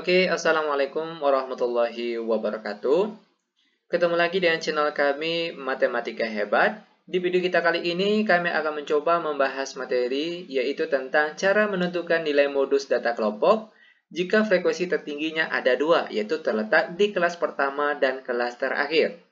Oke, Assalamualaikum warahmatullahi wabarakatuh. Ketemu lagi dengan channel kami Matematika Hebat. Di video kita kali ini, kami akan mencoba membahas materi, yaitu tentang cara menentukan nilai modus data kelompok jika frekuensi tertingginya ada dua, yaitu terletak di kelas pertama dan kelas terakhir.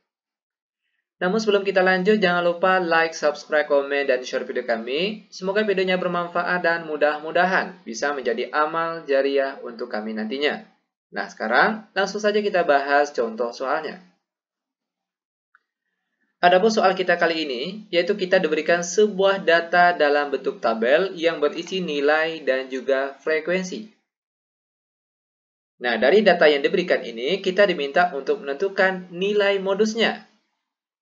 Namun sebelum kita lanjut, jangan lupa like, subscribe, komen, dan share video kami. Semoga videonya bermanfaat dan mudah-mudahan bisa menjadi amal jariah untuk kami nantinya. Nah, sekarang langsung saja kita bahas contoh soalnya. Adapun soal kita kali ini, yaitu kita diberikan sebuah data dalam bentuk tabel yang berisi nilai dan juga frekuensi. Nah, dari data yang diberikan ini, kita diminta untuk menentukan nilai modusnya.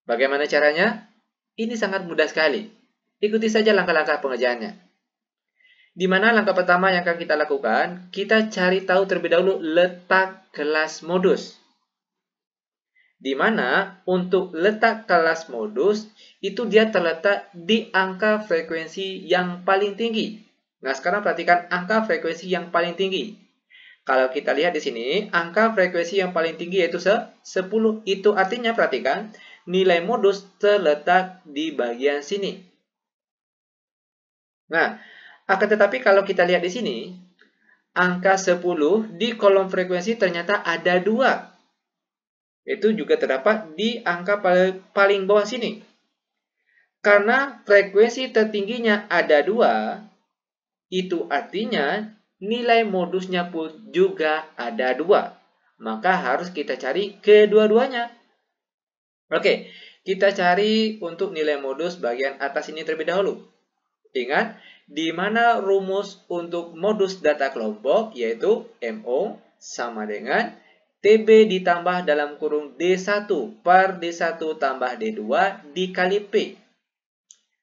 Bagaimana caranya? Ini sangat mudah sekali. Ikuti saja langkah-langkah pengerjaannya. Di mana langkah pertama yang akan kita lakukan, kita cari tahu terlebih dahulu letak kelas modus. Di mana untuk letak kelas modus, itu dia terletak di angka frekuensi yang paling tinggi. Nah, sekarang perhatikan angka frekuensi yang paling tinggi. Kalau kita lihat di sini, angka frekuensi yang paling tinggi yaitu 10. Itu artinya, perhatikan, nilai modus terletak di bagian sini. Nah, akan tetapi kalau kita lihat di sini, angka 10 di kolom frekuensi ternyata ada 2. Itu juga terdapat di angka paling bawah sini. Karena frekuensi tertingginya ada 2, itu artinya nilai modusnya pun juga ada 2. Maka harus kita cari kedua-duanya. Oke, kita cari untuk nilai modus bagian atas ini terlebih dahulu. Ingat, di mana rumus untuk modus data kelompok, yaitu MO sama dengan TB ditambah dalam kurung D1 per D1 tambah D2 dikali P.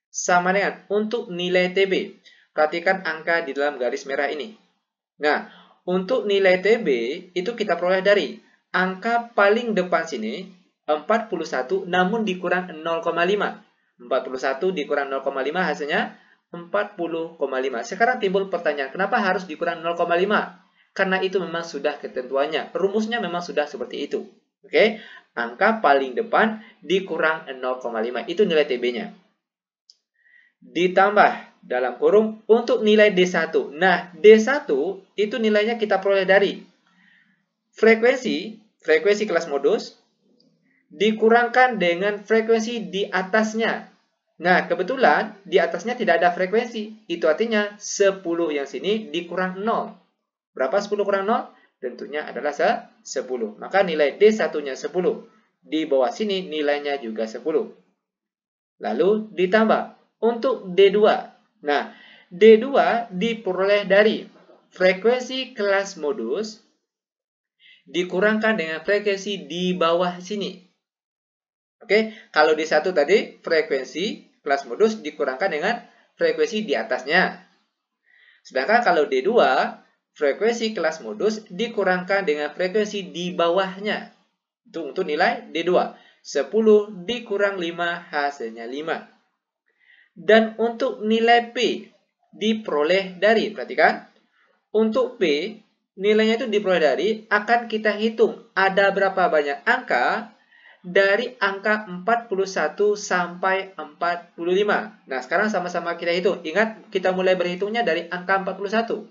Sama dengan untuk nilai TB. Perhatikan angka di dalam garis merah ini. Nah, untuk nilai TB itu kita peroleh dari angka paling depan sini, 41 namun dikurang 0,5. 41 dikurang 0,5 hasilnya 40,5. Sekarang timbul pertanyaan, kenapa harus dikurang 0,5? Karena itu memang sudah ketentuannya. Rumusnya memang sudah seperti itu. Oke, angka paling depan dikurang 0,5. Itu nilai TB-nya. Ditambah dalam kurung untuk nilai D1. Nah, D1 itu nilainya kita peroleh dari frekuensi kelas modus dikurangkan dengan frekuensi di atasnya. Nah, kebetulan di atasnya tidak ada frekuensi. Itu artinya 10 yang sini dikurang 0. Berapa 10 kurang 0? Tentunya adalah 10. Maka nilai D1-nya 10. Di bawah sini nilainya juga 10. Lalu ditambah untuk D2. Nah, D2 diperoleh dari frekuensi kelas modus dikurangkan dengan frekuensi di bawah sini. Oke, kalau D1 tadi frekuensi kelas modus dikurangkan dengan frekuensi di atasnya. Sedangkan kalau D2, frekuensi kelas modus dikurangkan dengan frekuensi di bawahnya. Itu untuk nilai D2. 10 dikurang 5 hasilnya 5. Dan untuk nilai P diperoleh dari, perhatikan, untuk P nilainya itu diperoleh dari, akan kita hitung ada berapa banyak angka dari angka 41 sampai 45. Nah, sekarang sama-sama kita hitung. Ingat, kita mulai berhitungnya dari angka 41.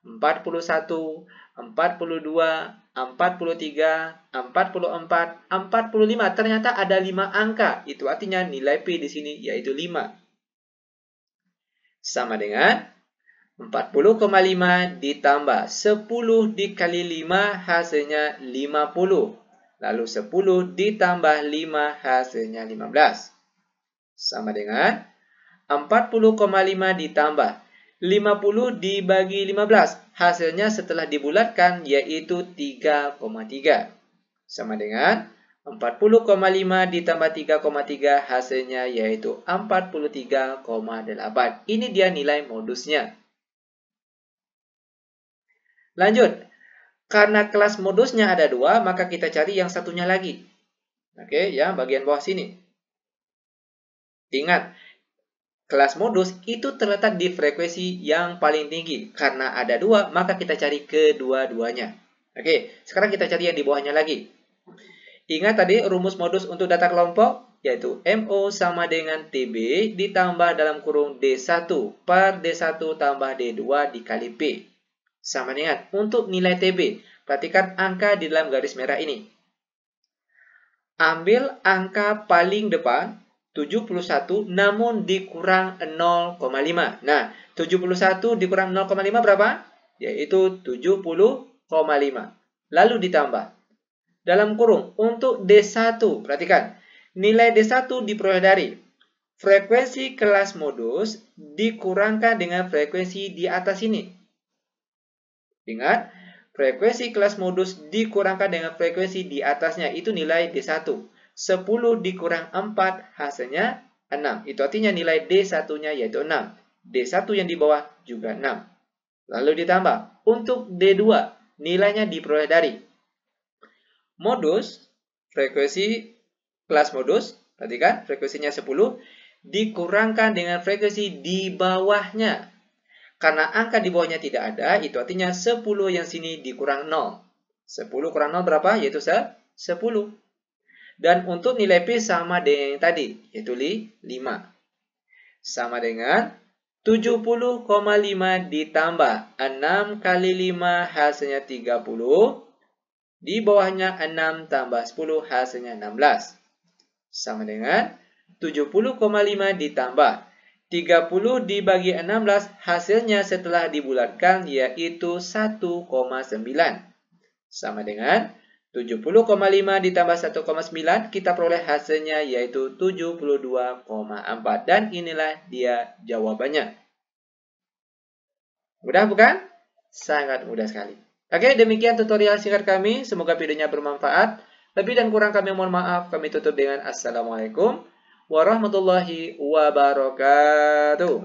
41, 42, 43, 44, 45. Ternyata ada 5 angka. Itu artinya nilai P di sini yaitu 5. Sama dengan 40,5 ditambah 10 dikali 5 hasilnya 50. Lalu 10 ditambah 5 hasilnya 15. Sama dengan 40,5 ditambah 50 dibagi 15. Hasilnya setelah dibulatkan yaitu 3,3. Sama dengan 40,5 ditambah 3,3 hasilnya yaitu 43,8. Ini dia nilai modusnya. Lanjut. Karena kelas modusnya ada 2, maka kita cari yang satunya lagi. Oke, ya, bagian bawah sini. Ingat, kelas modus itu terletak di frekuensi yang paling tinggi. Karena ada 2, maka kita cari kedua-duanya. Oke, sekarang kita cari yang di bawahnya lagi. Ingat tadi rumus modus untuk data kelompok, yaitu MO sama dengan TB ditambah dalam kurung D1 per D1 tambah D2 dikali P. Sama dengan untuk nilai TB. Perhatikan angka di dalam garis merah ini. Ambil angka paling depan, 71, namun dikurang 0,5. Nah, 71 dikurang 0,5 berapa? Yaitu 70,5. Lalu ditambah. Dalam kurung, untuk D1, perhatikan, nilai D1 diperoleh dari frekuensi kelas modus dikurangkan dengan frekuensi di atas ini. Ingat, frekuensi kelas modus dikurangkan dengan frekuensi di atasnya, itu nilai D1. 10 dikurang 4, hasilnya 6. Itu artinya nilai D1-nya yaitu 6. D1 yang di bawah juga 6. Lalu ditambah, untuk D2, nilainya diperoleh dari modus, frekuensi kelas modus, perhatikan frekuensinya 10, dikurangkan dengan frekuensi di bawahnya. Karena angka di bawahnya tidak ada, itu artinya 10 yang sini dikurang 0. 10 kurang 0 berapa? Yaitu 10. Dan untuk nilai P sama dengan yang tadi, yaitu 5. Sama dengan 70,5 ditambah 6 kali 5 hasilnya 30. Di bawahnya 6 tambah 10 hasilnya 16. Sama dengan 70,5 ditambah 30 dibagi 16 hasilnya setelah dibulatkan yaitu 1,9. Sama dengan 70,5 ditambah 1,9 kita peroleh hasilnya yaitu 72,4. Dan inilah dia jawabannya. Mudah bukan? Sangat mudah sekali. Oke, demikian tutorial singkat kami. Semoga videonya bermanfaat. Lebih dan kurang kami mohon maaf. Kami tutup dengan Assalamualaikum warahmatullahi wabarakatuh.